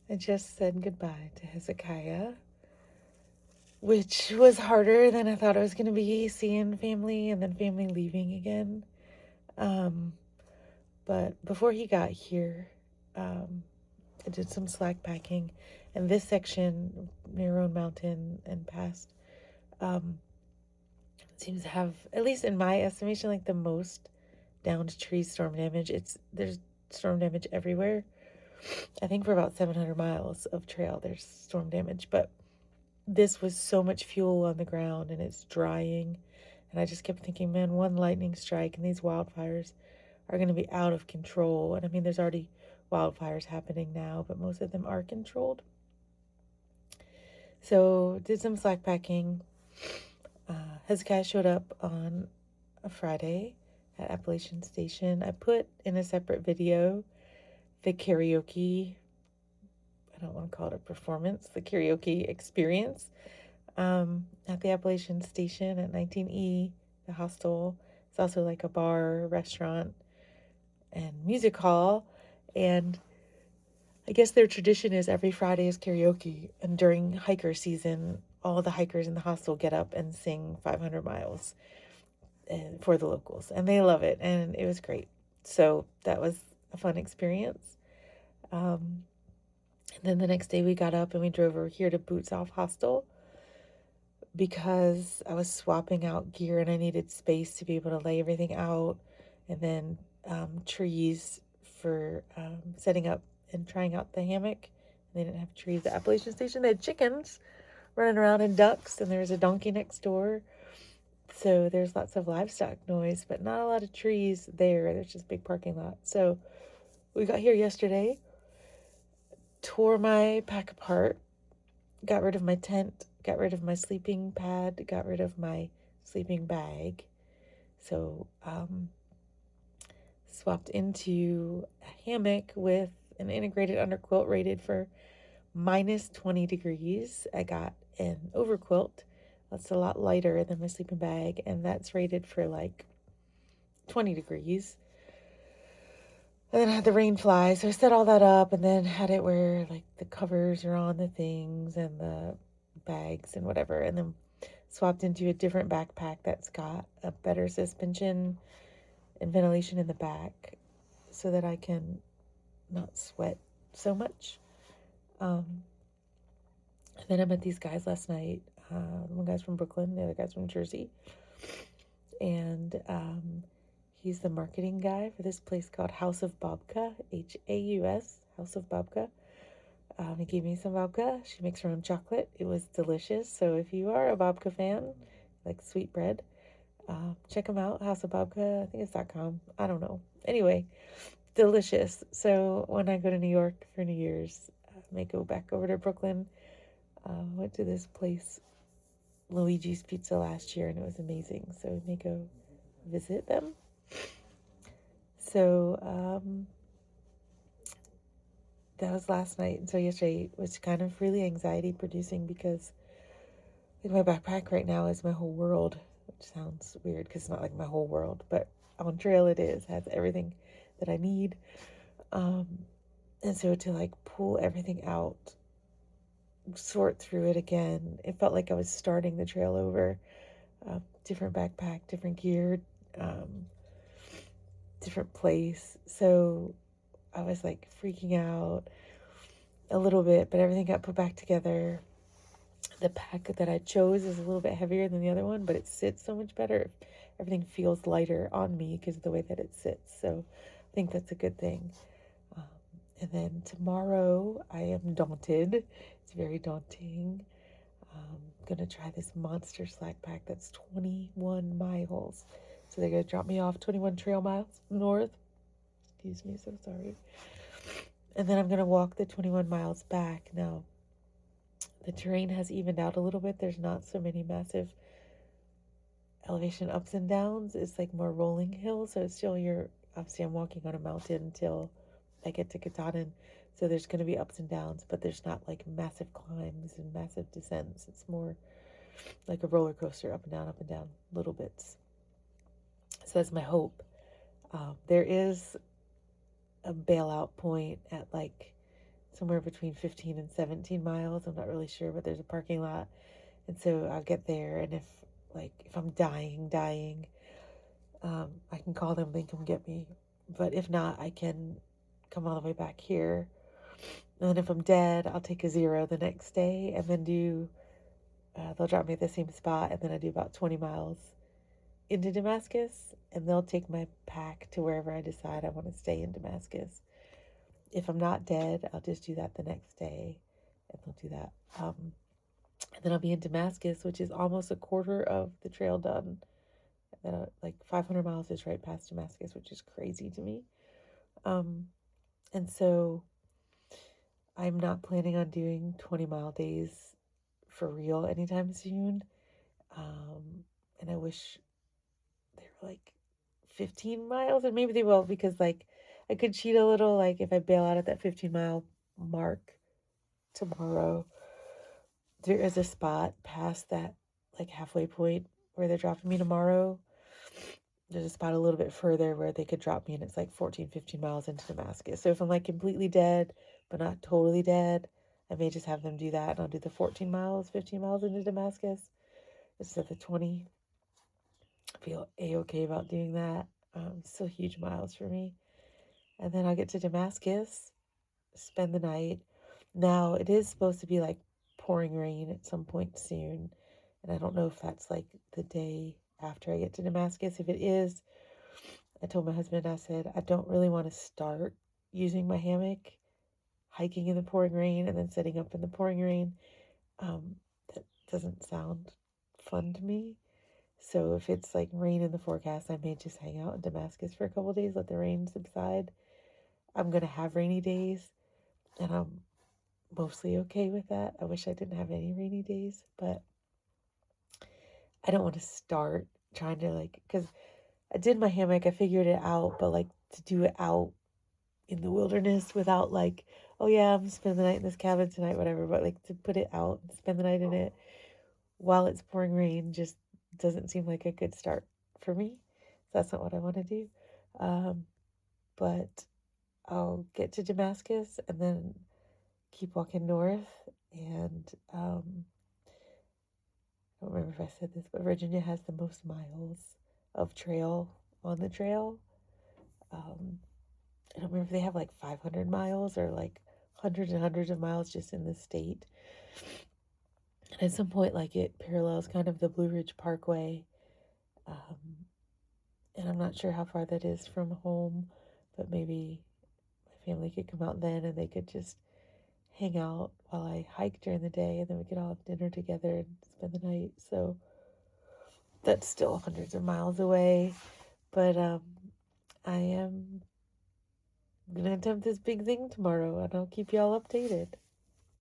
I just said goodbye to Hezekiah, which was harder than I thought it was going to be, seeing family and then family leaving again. Um, but before he got here, I did some slack packing, and this section near Roan Mountain and past um, seems to have, at least in my estimation, like the most downed tree storm damage. There's storm damage everywhere. I think for about 700 miles of trail, there's storm damage, but this was so much fuel on the ground and it's drying. And I just kept thinking, man, one lightning strike and these wildfires are going to be out of control. And I mean, there's already wildfires happening now, but most of them are controlled. So did some slack packing. Hezekiah showed up on a Friday at Appalachian Station. I put in a separate video the karaoke, I don't want to call it a performance, the karaoke experience at the Appalachian Station at 19E, the hostel. It's also like a bar, restaurant, and music hall. And I guess their tradition is every Friday is karaoke. And during hiker season, all the hikers in the hostel get up and sing 500 miles for the locals. And they love it. And it was great. So that was a fun experience. And then the next day we got up and we drove over here to Boots Off Hostel because I was swapping out gear and I needed space to be able to lay everything out, and then trees for setting up and trying out the hammock. They didn't have trees at Appalachian Station. They had chickens running around and ducks, and there was a donkey next door. So there's lots of livestock noise, but not a lot of trees there. There's just a big parking lot. So we got here yesterday, tore my pack apart, got rid of my tent, got rid of my sleeping pad, got rid of my sleeping bag. So swapped into a hammock with an integrated underquilt rated for minus 20 degrees. I got an overquilt that's a lot lighter than my sleeping bag, and that's rated for like 20 degrees. And then I had the rain fly, so I set all that up and then had it where like the covers are on the things and the bags and whatever, and then swapped into a different backpack that's got a better suspension and ventilation in the back so that I can not sweat so much. And then I met these guys last night. One guy's from Brooklyn, the other guy's from Jersey. And he's the marketing guy for this place called House of Babka, Haus, House of Babka. He gave me some babka. She makes her own chocolate. It was delicious. So if you are a babka fan, like sweet bread, check them out. House of Babka, I think it's .com. I don't know. Anyway, delicious. So when I go to New York for New Year's, I may go back over to Brooklyn. Went to this place, Luigi's Pizza, last year, and it was amazing. So we may go visit them. So that was last night. And so yesterday was kind of really anxiety producing because like my backpack right now is my whole world, which sounds weird because it's not like my whole world, but on trail it is, has everything that I need. And so to like pull everything out, sort through it again, it felt like I was starting the trail over. Different backpack, different gear, different place. So I was like freaking out a little bit, but everything got put back together. The pack that I chose is a little bit heavier than the other one, but it sits so much better. Everything feels lighter on me because of the way that it sits. So I think that's a good thing. And then tomorrow I am daunted. It's very daunting. I'm going to try this monster slack pack that's 21 miles. So they're going to drop me off 21 trail miles north. Excuse me, so sorry. And then I'm going to walk the 21 miles back. Now, the terrain has evened out a little bit. There's not so many massive elevation ups and downs. It's like more rolling hills. So it's still obviously I'm walking on a mountain until I get to Katahdin. So there's going to be ups and downs, but there's not like massive climbs and massive descents. It's more like a roller coaster, up and down, little bits. So that's my hope. There is a bailout point at like somewhere between 15 and 17 miles. I'm not really sure, but there's a parking lot. And so I'll get there, and if I'm dying, I can call them, they come get me. But if not, I can come all the way back here. And then if I'm dead, I'll take a 0 the next day and then they'll drop me at the same spot, and then I do about 20 miles into Damascus, and they'll take my pack to wherever I decide I want to stay in Damascus. If I'm not dead, I'll just do that the next day, and they'll do that. And then I'll be in Damascus, which is almost a quarter of the trail done. Like 500 miles is right past Damascus, which is crazy to me. And so I'm not planning on doing 20-mile days for real anytime soon. And I wish they were like 15 miles, and maybe they will, because like I could cheat a little. Like if I bail out at that 15-mile mark tomorrow, there is a spot past that like halfway point where they're dropping me tomorrow. There's a spot a little bit further where they could drop me, and it's like 14, 15 miles into Damascus. So if I'm like completely dead, but not totally dead, I may just have them do that, and I'll do the 14 miles, 15 miles into Damascus instead of the 20. I feel a-okay about doing that. Still huge miles for me. And then I'll get to Damascus, spend the night. Now, it is supposed to be like pouring rain at some point soon. And I don't know if that's like the day after I get to Damascus. If it is, I told my husband, I said, I don't really want to start using my hammock, hiking in the pouring rain, and then setting up in the pouring rain. That doesn't sound fun to me. So if it's like rain in the forecast, I may just hang out in Damascus for a couple days, let the rain subside. I'm going to have rainy days, and I'm mostly okay with that. I wish I didn't have any rainy days, but I don't want to start trying to because I did my hammock, I figured it out, but like to do it out in the wilderness without oh yeah, I'm spending the night in this cabin tonight, whatever, but like to put it out and spend the night in it while it's pouring rain just doesn't seem like a good start for me. So that's not what I want to do. But I'll get to Damascus and then keep walking north. And I don't remember if I said this, but Virginia has the most miles of trail on the trail. I don't remember if they have like 500 miles or like hundreds and hundreds of miles just in the state. And at some point, it parallels kind of the Blue Ridge Parkway. And I'm not sure how far that is from home, but maybe my family could come out then and they could just hang out while I hike during the day, and then we could all have dinner together and spend the night. So that's still hundreds of miles away, but I am gonna attempt this big thing tomorrow, and I'll keep y'all updated.